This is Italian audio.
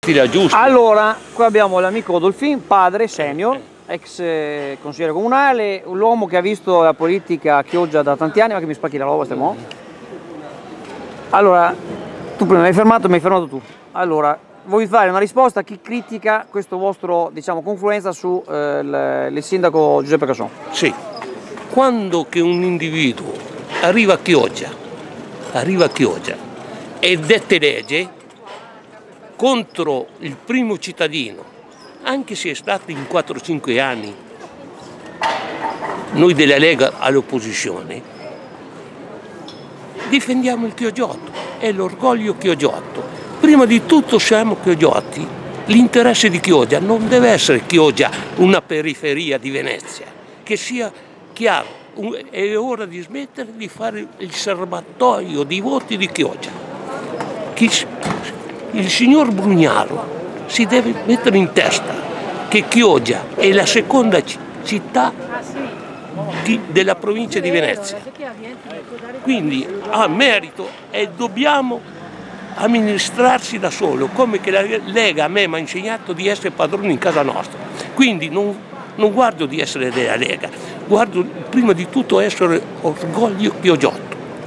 Fila giusta. Allora, qua abbiamo l'amico Dolfin, padre senior, ex consigliere comunale, l'uomo che ha visto la politica a Chioggia da tanti anni, ma che mi spacchi la roba, stiamo. Allora, tu prima mi hai fermato tu. Allora, vuoi fare una risposta a chi critica questo vostro, diciamo, confluenza su il sindaco Giuseppe Casson? Sì. Quando che un individuo arriva a Chioggia e dette legge contro il primo cittadino, anche se è stato in 4-5 anni, noi della Lega all'opposizione, difendiamo il chioggiotto, è l'orgoglio chioggiotto. Prima di tutto siamo chioggioti, l'interesse di Chioggia non deve essere Chioggia una periferia di Venezia, che sia chiaro, è ora di smettere di fare il serbatoio di voti di Chioggia. Il signor Brugnaro si deve mettere in testa che Chioggia è la seconda città della provincia di Venezia, quindi ha merito e dobbiamo amministrarsi da solo, come che la Lega a me mi ha insegnato di essere padrone in casa nostra. Quindi non guardo di essere della Lega, guardo prima di tutto essere orgoglio chioggiotto.